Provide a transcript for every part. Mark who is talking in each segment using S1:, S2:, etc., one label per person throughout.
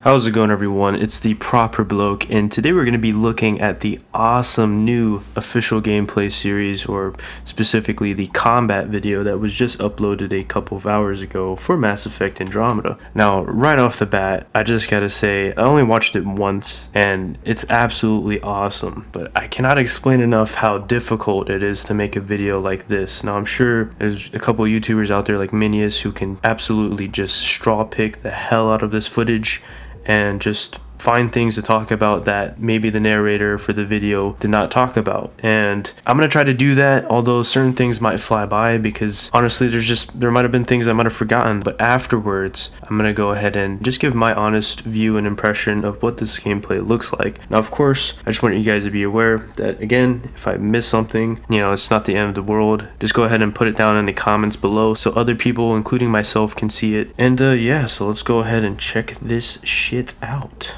S1: How's it going, everyone? It's TheProperBloke, and today we're going to be looking at the awesome new official gameplay series, or specifically the combat video that was just uploaded a couple of hours ago for Mass Effect Andromeda. Now, right off the bat, I just gotta say, I only watched it once, and it's absolutely awesome, but I cannot explain enough how difficult it is to make a video like this. Now, I'm sure there's a couple of YouTubers out there like Minius who can absolutely just straw pick the hell out of this footage and just find things to talk about that maybe the narrator for the video did not talk about. And I'm gonna try to do that, although certain things might fly by because honestly there might have been things I might have forgotten. But afterwards, I'm gonna go ahead and just give my honest view and impression of what this gameplay looks like. Now, of course, I just want you guys to be aware that, again, if I miss something, it's not the end of the world. Just go ahead and put it down in the comments below so other people, including myself, can see it. And yeah, so let's go ahead and check this shit out.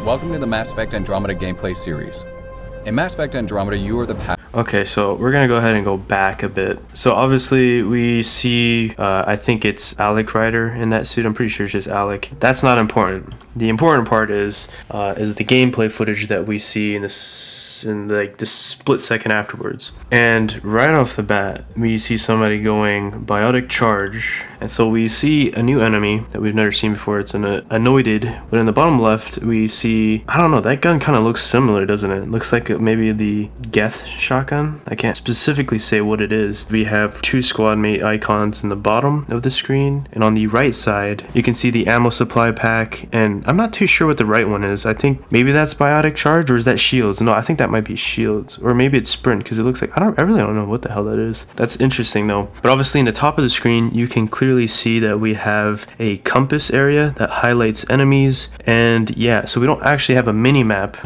S2: Welcome to the Mass Effect Andromeda gameplay series. In Mass Effect Andromeda, you are the
S1: Okay, so we're gonna go ahead and go back a bit. So obviously we see, I think it's Alec Ryder in that suit. I'm pretty sure it's just Alec. That's not important. The important part is the gameplay footage that we see in this split second afterwards. And right off the bat, we see somebody going biotic charge. And so we see a new enemy that we've never seen before. It's an anointed. But in the bottom left, we see, I don't know, that gun kind of looks similar, doesn't it? It looks like maybe the Geth shotgun. I can't specifically say what it is. We have two squad mate icons in the bottom of the screen. And on the right side, you can see the ammo supply pack. And I'm not too sure what the right one is. I think maybe that's biotic charge, or is that shields? No, I think that might be shields. Or maybe it's sprint, because it looks like, I really don't know what the hell that is. That's interesting though. But obviously in the top of the screen, you can clearly see that we have a compass area that highlights enemies. And yeah, so we don't actually have a mini map.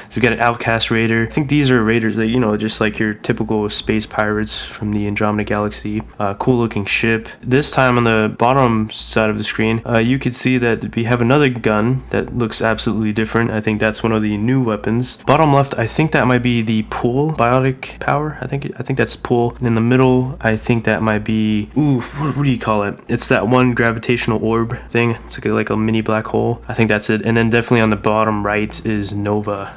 S1: So we got an outcast raider. I think these are raiders that, just like your typical space pirates from the Andromeda galaxy. Cool looking ship. This time on the bottom side of the screen, you can see that we have another gun that looks absolutely different. I think that's one of the new weapons. Bottom left, I think that might be the pool biotic power. I think that's pool. And in the middle, I think that might be, what do you call it? It's that one gravitational orb thing. It's like a mini black hole. I think that's it. And then definitely on the bottom right is Nova.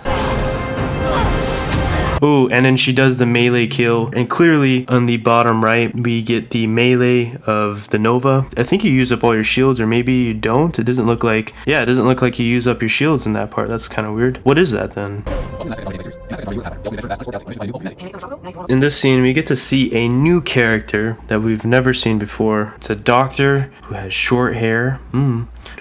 S1: Oh, and then she does the melee kill, and clearly on the bottom right we get the melee of the Nova. I think you use up all your shields, or maybe you don't. It doesn't look like, it doesn't look like you use up your shields in that part. That's kind of weird. What is that then? In this scene, we get to see a new character that we've never seen before. It's a doctor who has short hair.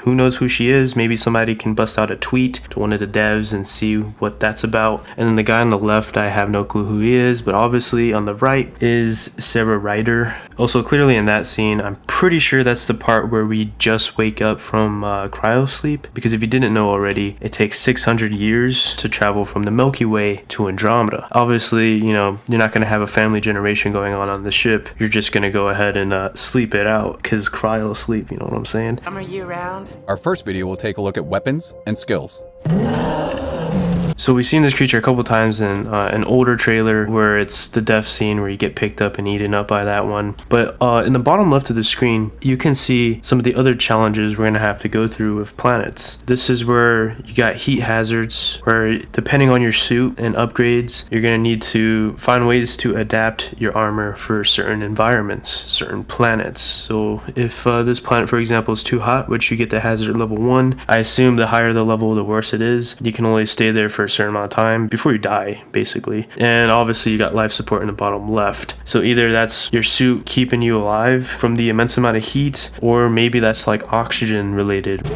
S1: Who knows who she is? Maybe somebody can bust out a tweet to one of the devs and see what that's about. And then the guy on the left, I have no clue who he is, but obviously on the right is Sarah Ryder. Also, clearly in that scene, I'm pretty sure that's the part where we just wake up from cryo sleep, because if you didn't know already, it takes 600 years to travel from the Milky Way to Andromeda. Obviously, you're not going to have a family generation going on the ship. You're just going to go ahead and sleep it out, because cryo sleep, you know what I'm saying?
S3: Are you around?
S2: Our first video will take a look at weapons and skills.
S1: So we've seen this creature a couple times in an older trailer where it's the death scene where you get picked up and eaten up by that one. But in the bottom left of the screen, you can see some of the other challenges we're going to have to go through with planets. This is where you got heat hazards, where depending on your suit and upgrades, you're going to need to find ways to adapt your armor for certain environments, certain planets. So if this planet, for example, is too hot, which you get the hazard level 1, I assume the higher the level, the worse it is. You can only stay there for a certain amount of time before you die, basically. And obviously you got life support in the bottom left, so either that's your suit keeping you alive from the immense amount of heat, or maybe that's like oxygen related.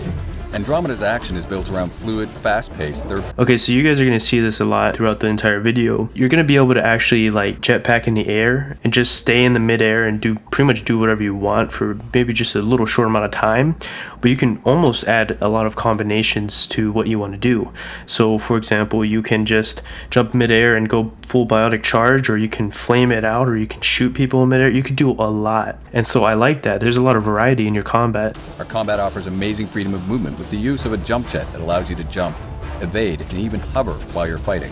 S2: Andromeda's action is built around fluid, fast-paced third.
S1: Okay, so you guys are going to see this a lot throughout the entire video. You're going to be able to actually like jetpack in the air and just stay in the midair and pretty much do whatever you want for maybe just a little short amount of time. But you can almost add a lot of combinations to what you want to do. So for example, you can just jump midair and go full biotic charge, or you can flame it out, or you can shoot people in midair. You can do a lot. And so I like that. There's a lot of variety in your combat.
S2: Our combat offers amazing freedom of movement with the use of a jump jet that allows you to jump, evade, and even hover while you're fighting.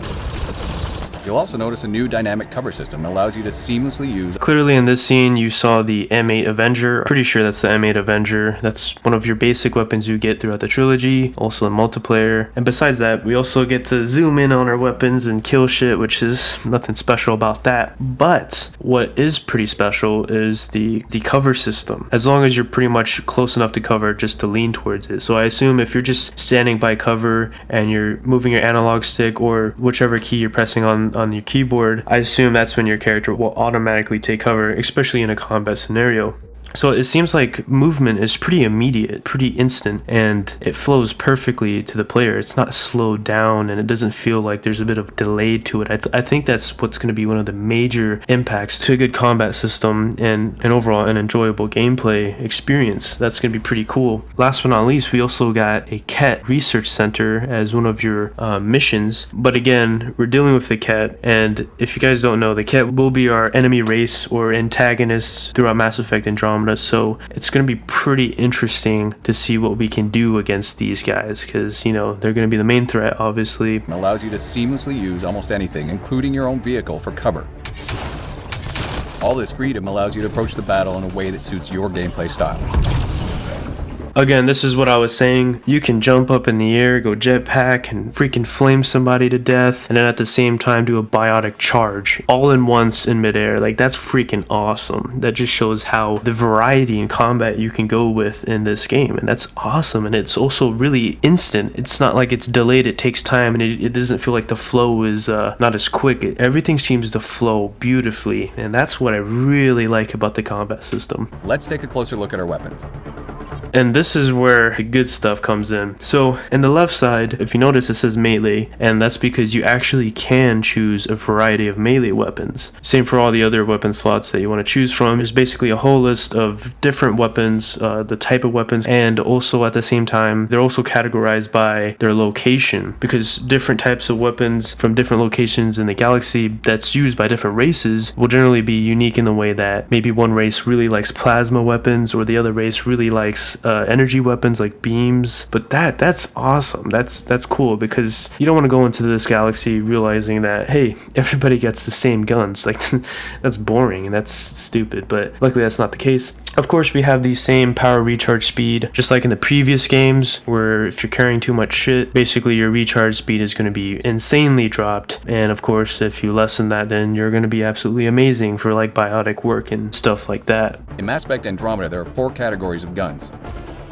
S2: You'll also notice a new dynamic cover system that allows you to seamlessly use.
S1: Clearly in this scene you saw the M8 Avenger. Pretty sure that's the M8 Avenger. That's one of your basic weapons you get throughout the trilogy, also in multiplayer. And besides that, we also get to zoom in on our weapons and kill shit, which is nothing special about that. But what is pretty special is the cover system. As long as you're pretty much close enough to cover just to lean towards it. So I assume if you're just standing by cover and you're moving your analog stick or whichever key you're pressing on your keyboard, I assume that's when your character will automatically take cover, especially in a combat scenario. So it seems like movement is pretty immediate, pretty instant, and it flows perfectly to the player. It's not slowed down, and it doesn't feel like there's a bit of delay to it. I think that's what's going to be one of the major impacts to a good combat system and overall an enjoyable gameplay experience. That's going to be pretty cool. Last but not least, we also got a Ket research center as one of your missions. But again, we're dealing with the Ket, and if you guys don't know, the Ket will be our enemy race or antagonists throughout Mass Effect Andromeda. So it's going to be pretty interesting to see what we can do against these guys, because, you know, they're going to be the main threat, obviously.
S2: It allows you to seamlessly use almost anything, including your own vehicle, for cover. All this freedom allows you to approach the battle in a way that suits your gameplay style.
S1: Again, this is what I was saying. You can jump up in the air, go jetpack, and freaking flame somebody to death, and then at the same time do a biotic charge all in once in midair. Like, that's freaking awesome. That just shows how the variety in combat you can go with in this game, and that's awesome. And it's also really instant. It's not like it's delayed. It takes time, and it doesn't feel like the flow is not as quick. Everything seems to flow beautifully, and that's what I really like about the combat system.
S2: Let's take a closer look at our weapons.
S1: And this is where the good stuff comes in. So in the left side, if you notice, it says melee, and that's because you actually can choose a variety of melee weapons. Same for all the other weapon slots that you want to choose from. There's basically a whole list of different weapons, the type of weapons, and also at the same time, they're also categorized by their location, because different types of weapons from different locations in the galaxy that's used by different races will generally be unique in the way that maybe one race really likes plasma weapons, or the other race really likes energy weapons like beams. But that's awesome. That's cool, because you don't want to go into this galaxy realizing that, hey, everybody gets the same guns. Like, that's boring and that's stupid, but luckily that's not the case. Of course, we have the same power recharge speed, just like in the previous games, where if you're carrying too much shit, basically your recharge speed is going to be insanely dropped. And of course, if you lessen that, then you're going to be absolutely amazing for like biotic work and stuff like that.
S2: In Mass Effect Andromeda, there are 4 categories of guns.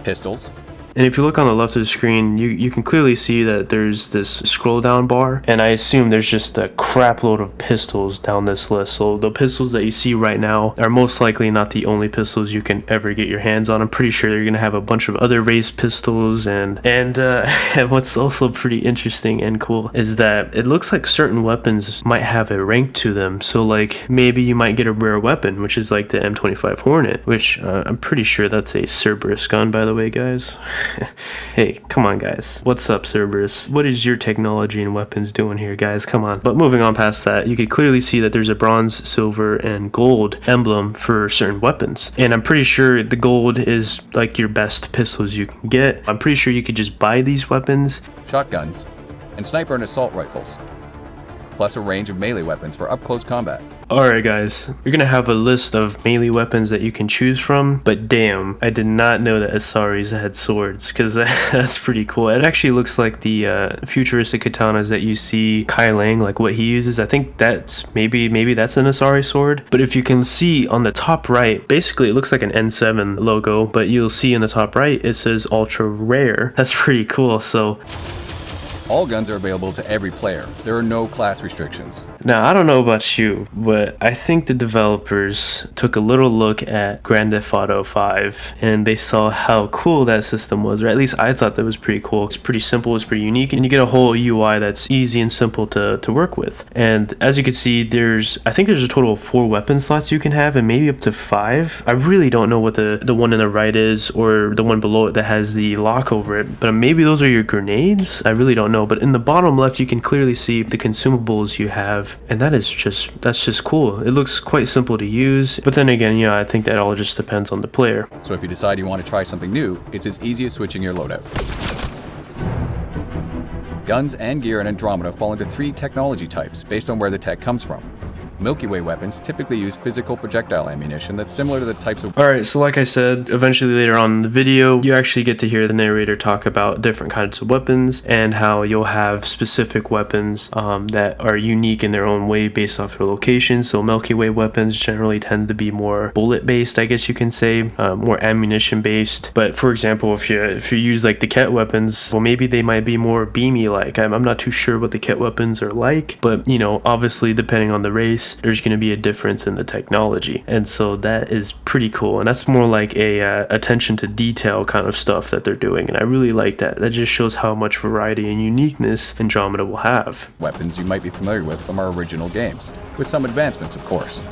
S2: Pistols.
S1: And if you look on the left of the screen, you can clearly see that there's this scroll down bar, and I assume there's just a crap load of pistols down this list. So the pistols that you see right now are most likely not the only pistols you can ever get your hands on. I'm pretty sure you're gonna have a bunch of other race pistols, and what's also pretty interesting and cool is that it looks like certain weapons might have a rank to them. So like maybe you might get a rare weapon, which is like the M25 Hornet, which I'm pretty sure that's a Cerberus gun, by the way, guys. Hey, come on, guys. What's up, Cerberus? What is your technology and weapons doing here, guys? Come on. But moving on past that, you can clearly see that there's a bronze, silver, and gold emblem for certain weapons. And I'm pretty sure the gold is like your best pistols you can get. I'm pretty sure you could just buy these weapons.
S2: Shotguns, and sniper and assault rifles, plus a range of melee weapons for up-close combat.
S1: Alright guys, you're gonna have a list of melee weapons that you can choose from, but damn, I did not know that Asaris had swords, because that's pretty cool. It actually looks like the futuristic katanas that you see Kai Lang, like what he uses. I think that's maybe that's an Asari sword. But if you can see on the top right, basically it looks like an N7 logo, but you'll see in the top right it says ultra rare. That's pretty cool. So
S2: All guns are available to every player. There are no class restrictions.
S1: Now, I don't know about you, but I think the developers took a little look at Grand Theft Auto 5 and they saw how cool that system was, or at least I thought that was pretty cool. It's pretty simple, it's pretty unique, and you get a whole UI that's easy and simple to work with. And as you can see, I think there's a total of 4 weapon slots you can have, and maybe up to 5. I really don't know what the one on the right is, or the one below it that has the lock over it, but maybe those are your grenades. I really don't know, but in the bottom left you can clearly see the consumables you have, and that's just cool. It looks quite simple to use, but then again, I think that all just depends on the player.
S2: So if you decide you want to try something new, it's as easy as switching your loadout. Guns and gear in Andromeda fall into 3 technology types based on where the tech comes from. Milky Way weapons typically use physical projectile ammunition that's similar to the types of...
S1: Alright, so like I said, eventually later on in the video, you actually get to hear the narrator talk about different kinds of weapons and how you'll have specific weapons that are unique in their own way based off their location. So Milky Way weapons generally tend to be more bullet based, I guess you can say, more ammunition based. But for example, if you use like the Ket weapons, well, maybe they might be more beamy like. I'm not too sure what the Ket weapons are like, but obviously depending on the race, there's going to be a difference in the technology, and so that is pretty cool, and that's more like a attention to detail kind of stuff that they're doing, and I really like that. That just shows how much variety and uniqueness Andromeda will have.
S2: Weapons you might be familiar with from our original games, with some advancements of course.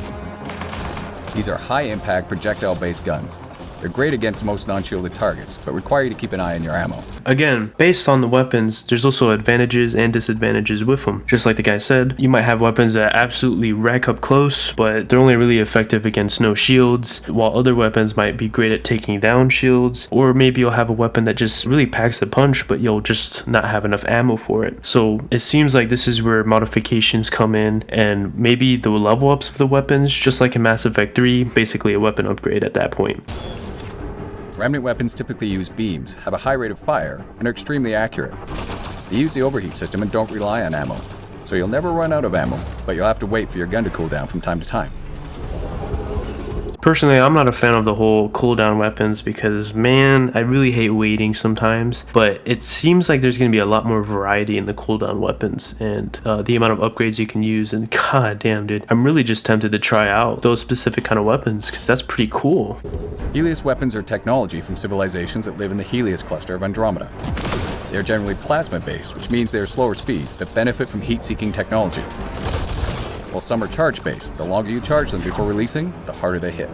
S2: These are high-impact projectile-based guns. They're great against most non-shielded targets, but require you to keep an eye on your ammo.
S1: Again, based on the weapons, there's also advantages and disadvantages with them. Just like the guy said, you might have weapons that absolutely rack up close, but they're only really effective against no shields, while other weapons might be great at taking down shields, or maybe you'll have a weapon that just really packs a punch, but you'll just not have enough ammo for it. So it seems like this is where modifications come in, and maybe the level ups of the weapons, just like in Mass Effect 3, basically a weapon upgrade at that point.
S2: Remnant weapons typically use beams, have a high rate of fire, and are extremely accurate. They use the overheat system and don't rely on ammo, so you'll never run out of ammo, but you'll have to wait for your gun to cool down from time to time.
S1: Personally, I'm not a fan of the whole cooldown weapons because, man, I really hate waiting sometimes, but it seems like there's going to be a lot more variety in the cooldown weapons and the amount of upgrades you can use, and god damn, dude, I'm really just tempted to try out those specific kind of weapons because that's pretty cool.
S2: Helios weapons are technology from civilizations that live in the Helios cluster of Andromeda. They are generally plasma-based, which means they are slower speed, but benefit from heat-seeking technology. While some are charge-based, the longer you charge them before releasing, the harder they hit.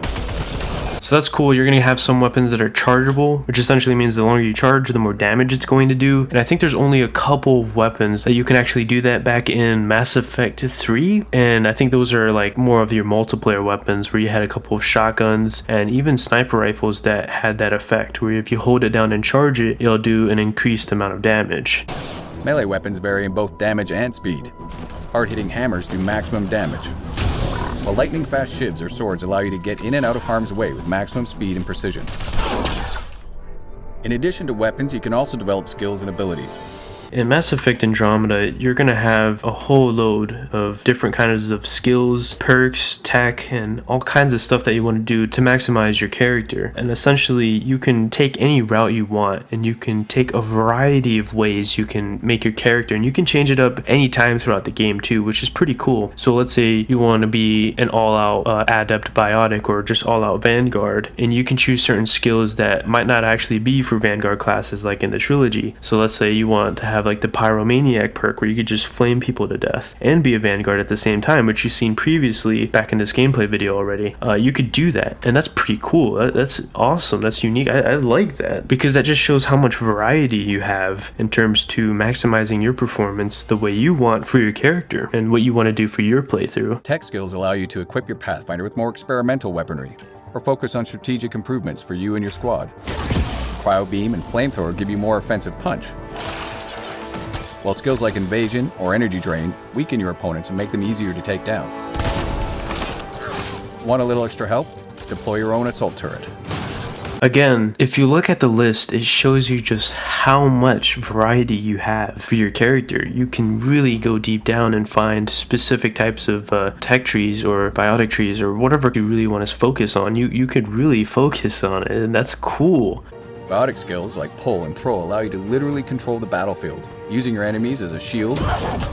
S1: So that's cool. You're going to have some weapons that are chargeable, which essentially means the longer you charge, the more damage it's going to do. And I think there's only a couple of weapons that you can actually do that back in Mass Effect 3. And I think those are like more of your multiplayer weapons where you had a couple of shotguns and even sniper rifles that had that effect, where if you hold it down and charge it, it'll do an increased amount of damage.
S2: Melee weapons vary in both damage and speed. Hard-hitting hammers do maximum damage, while lightning-fast shivs or swords allow you to get in and out of harm's way with maximum speed and precision. In addition to weapons, you can also develop skills and abilities.
S1: In Mass Effect Andromeda, you're going to have a whole load of different kinds of skills, perks, tech, and all kinds of stuff that you want to do to maximize your character. And essentially, you can take any route you want, and you can take a variety of ways you can make your character, and you can change it up anytime throughout the game too, which is pretty cool. So let's say you want to be an all-out adept biotic or just all-out vanguard, and you can choose certain skills that might not actually be for vanguard classes like in the trilogy. So let's say you want to have like the pyromaniac perk where you could just flame people to death and be a vanguard at the same time, which you've seen previously back in this gameplay video already. You could do that, and that's pretty cool. That's awesome. That's unique. I like that because that just shows how much variety you have in terms to maximizing your performance the way you want for your character and what you want to do for your playthrough.
S2: Tech skills allow you to equip your Pathfinder with more experimental weaponry or focus on strategic improvements for you and your squad. Cryo Beam and Flamethrower give you more offensive punch, while skills like Invasion or Energy Drain weaken your opponents and make them easier to take down. Want a little extra help? Deploy your own assault turret.
S1: Again, if you look at the list, it shows you just how much variety you have for your character. You can really go deep down and find specific types of tech trees or biotic trees or whatever you really want to focus on. You could really focus on it, and that's cool.
S2: Biotic skills like pull and throw allow you to literally control the battlefield. using your enemies as a shield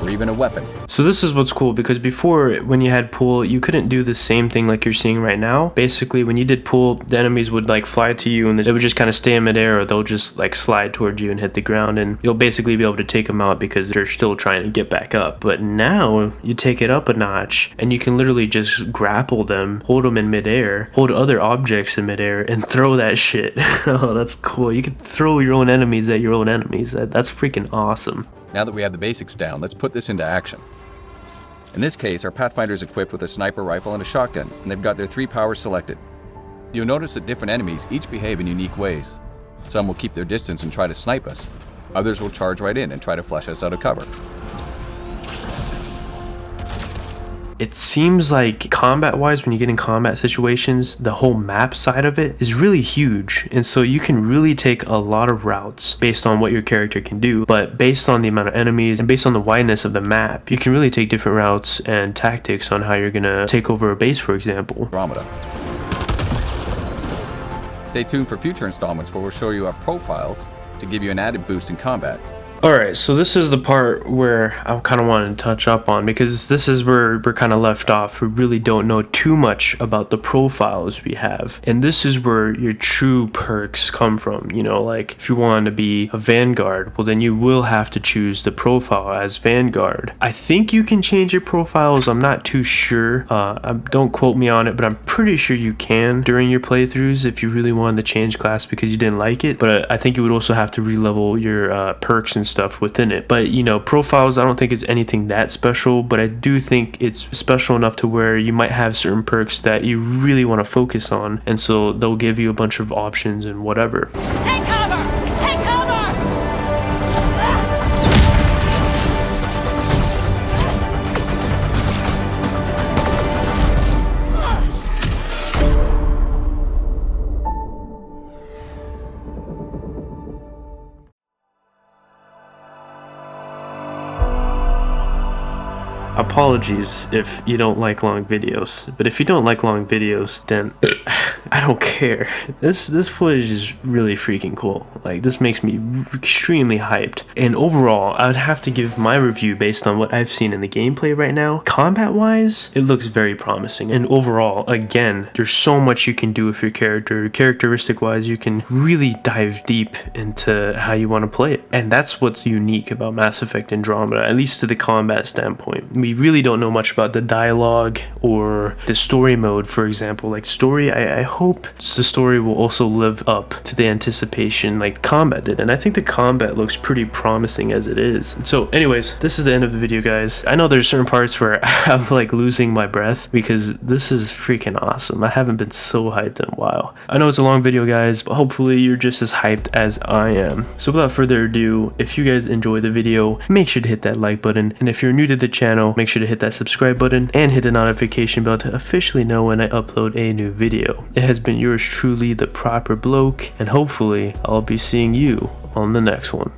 S2: or even a weapon.
S1: So this is what's cool, because before, when you had pull, you couldn't do the same thing like you're seeing right now. Basically, when you did pull, the enemies would like fly to you and they would just kind of stay in midair, or they'll just like slide towards you and hit the ground, and you'll basically be able to take them out because they're still trying to get back up. But now you take it up a notch and you can literally just grapple them, hold them in midair, hold other objects in midair, and throw that shit. Oh, that's cool. You can throw your own enemies at your own enemies. That's freaking awesome.
S2: Now that we have the basics down, let's put this into action. In this case, our Pathfinder is equipped with a sniper rifle and a shotgun, and they've got their 3 powers selected. You'll notice that different enemies each behave in unique ways. Some will keep their distance and try to snipe us. Others will charge right in and try to flush us out of cover.
S1: It seems like combat-wise, when you get in combat situations, the whole map side of it is really huge. And so you can really take a lot of routes based on what your character can do. But based on the amount of enemies and based on the wideness of the map, you can really take different routes and tactics on how you're going to take over a base, for example.
S2: Andromeda. Stay tuned for future installments where we'll show you our profiles to give you an added boost in combat.
S1: Alright, so this is the part where I kind of wanted to touch up on, because this is where we're kind of left off. We really don't know too much about the profiles we have. And this is where your true perks come from. You know, like if you want to be a Vanguard, well then you will have to choose the profile as Vanguard. I think you can change your profiles. I'm not too sure. Don't quote me on it, but I'm pretty sure you can during your playthroughs if you really wanted to change class because you didn't like it. But I think you would also have to re-level your perks and stuff within it. But you know, profiles, I don't think it's anything that special, but I do think it's special enough to where you might have certain perks that you really want to focus on, and so they'll give you a bunch of options and whatever.
S3: Take cover! Take cover!
S1: Apologies if you don't like long videos, but if you don't like long videos, then I don't care. This footage is really freaking cool. Like, this makes me extremely hyped. And overall, I would have to give my review based on what I've seen in the gameplay right now. Combat-wise, it looks very promising. And overall, again, there's so much you can do with your character. Characteristic-wise, you can really dive deep into how you want to play it. And that's what's unique about Mass Effect Andromeda, at least to the combat standpoint. We really don't know much about the dialogue or the story mode, for example. Like story, I hope the story will also live up to the anticipation like combat did, and I think the combat looks pretty promising as it is. So anyways, this is the end of the video, guys. I know there's certain parts where I'm like losing my breath because this is freaking awesome. I haven't been so hyped in a while. I know it's a long video, guys, but hopefully you're just as hyped as I am. So without further ado, if you guys enjoyed the video, make sure to hit that like button, and if you're new to the channel, make sure to hit that subscribe button and hit the notification bell to officially know when I upload a new video. It has been yours truly, TheProperBloke, and hopefully I'll be seeing you on the next one.